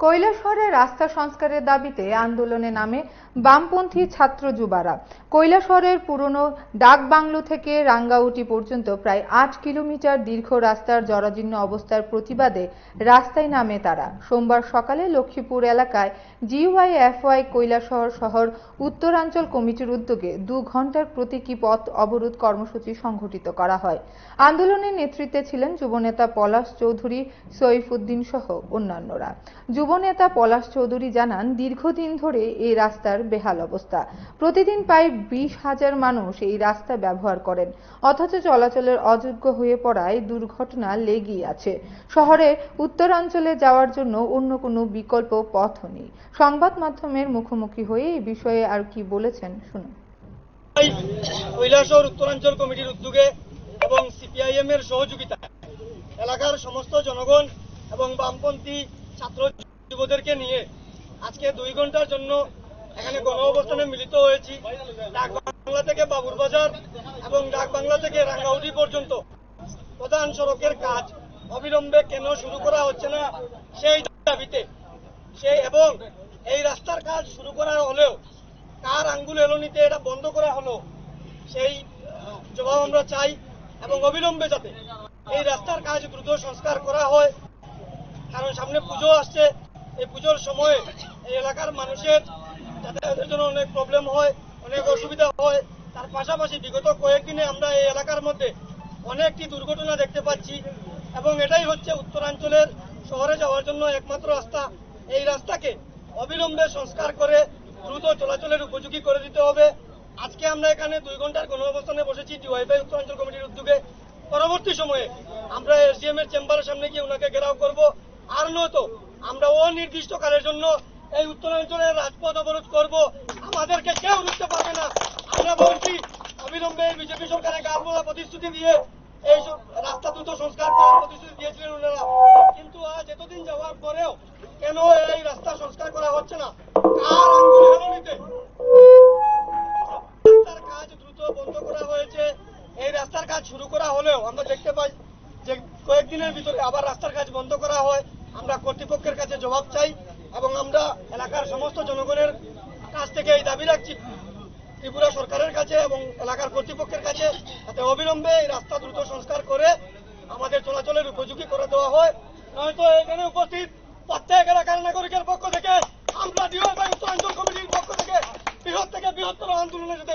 কৈলাসহরে রাস্তা সংস্কারের দাবিতে আন্দোলনে নামে বামপন্থী ছাত্র যুবারা। কৈলাসহরের পুরনো ডাকবাংলো থেকে রাঙ্গাউটি পর্যন্ত প্রায় ৮ কিলোমিটার দীর্ঘ রাস্তার জরাজীর্ণ অবস্থার প্রতিবাদে রাস্তায় নামে তারা। সোমবার সকালে লক্ষ্মীপুর এলাকায় জিওয়াইএফওয়াই কৈলাসহর শহর উত্তরাঞ্চল কমিটির উদ্যোগে ২ ঘণ্টার প্রতীকী পথ অবরোধ কর্মসূচি সংঘটিত করা হয়। আন্দোলনের নেতৃত্বে ছিলেন যুবনেতা পলাশ চৌধুরী, সইফুদ্দিন সহ অন্যান্যরা। যুবনেতা পলাশ চৌধুরী জানান, দীর্ঘদিন ধরে এই রাস্তার বেহাল অবস্থা। প্রতিদিন প্রায় ২০,০০০ মানুষ এই রাস্তা ব্যবহার করেন, অথচ চলাচলের অযোগ্য হয়ে পড়ায় দুর্ঘটনা লেগেই আছে। শহরের উত্তরাঞ্চলে যাওয়ার জন্য অন্য কোনো বিকল্প পথ নেই। সংবাদ মাধ্যমের মুখোমুখি হয়ে এই বিষয়ে আর কি বলেছেন শুনুন। কৈলাসহর উত্তরাঞ্চল কমিটির উদ্যোগে এবং সিপিআইএম এর সহযোগিতায় এলাকার সমস্ত জনগণ এবং বামপন্থী ছাত্র যুবদেরকে নিয়ে আজকে ২ ঘন্টার জন্য এখানে গণ অবস্থানে মিলিত হয়েছি। ডাকবাংলা থেকে বাবুরবাজার এবং ডাকবাংলা থেকে রাঙ্গাউটি পর্যন্ত প্রধান সড়কের কাজ অবিলম্বে কেন শুরু করা হচ্ছে না সেই দাবিতে এবং এই রাস্তার কাজ শুরু করা হলেও কার আঙ্গুল এলোনিতে এটা বন্ধ করা হলো সেই জবাব আমরা চাই এবং অবিলম্বে যাতে এই রাস্তার কাজ দ্রুত সংস্কার করা হয়। কারণ সামনে পুজো আসছে, এই পুজোর সময়ে এই এলাকার মানুষের যাতায়াতের জন্য অনেক প্রবলেম হয়, অনেক অসুবিধা হয়। তার পাশাপাশি বিগত কয়েকদিনে আমরা এই এলাকার মধ্যে অনেকটি দুর্ঘটনা দেখতে পাচ্ছি এবং এটাই হচ্ছে উত্তরাঞ্চলের শহরে যাওয়ার জন্য একমাত্র রাস্তা। এই রাস্তাকে অবিলম্বে সংস্কার করে দ্রুত চলাচলের উপযোগী করে দিতে হবে। আজকে আমরা এখানে ২ ঘন্টার গণ অবস্থানে বসেছি জিওয়াইএফআই উত্তরাঞ্চল কমিটির উদ্যোগে। পরবর্তী সময়ে আমরা এসডিএম এর চেম্বারের সামনে গিয়ে ওনাকে ঘেরাও করব, আর নয়তো আমরা অনির্দিষ্টকালের জন্য এই উত্তরাঞ্চলের রাজপথ অবরোধ করব। আমাদেরকে কেউ রুখতে পারবে না। আমরা বলছি অবিলম্বে বিজেপি সরকারের গাল বলা প্রতিশ্রুতি দিয়ে এই রাস্তা দ্রুত সংস্কার করার প্রতিশ্রুতি দিয়েছিলেন ওনারা, কিন্তু আজ এতদিন যাওয়ার পরেও কেন এই রাস্তা সংস্কার করা হচ্ছে না? কার আঙ্গুল এলোনিতে রাস্তার কাজ দ্রুত বন্ধ করা হয়েছে? এই রাস্তার কাজ শুরু করা হলেও আমরা দেখতে পাই যে কয়েকদিনের ভিতরে আবার রাস্তার কাজ বন্ধ করা হয়। আমরা কর্তৃপক্ষের কাছে জবাব চাই এবং আমরা এলাকার সমস্ত জনগণের কাছ থেকে এই দাবি রাখছি ত্রিপুরা সরকারের কাছে এবং এলাকার কর্তৃপক্ষের কাছে, যাতে অবিলম্বে এই রাস্তা দ্রুত সংস্কার করে আমাদের চলাচলের উপযোগী করে দেওয়া হয়। নয়তো এখানে উপস্থিত প্রত্যেক এলাকার নাগরিকের পক্ষ থেকে আমরা জিওয়াইএফআই উত্তরাঞ্চল কমিটির পক্ষ থেকে বৃহত্তর আন্দোলনে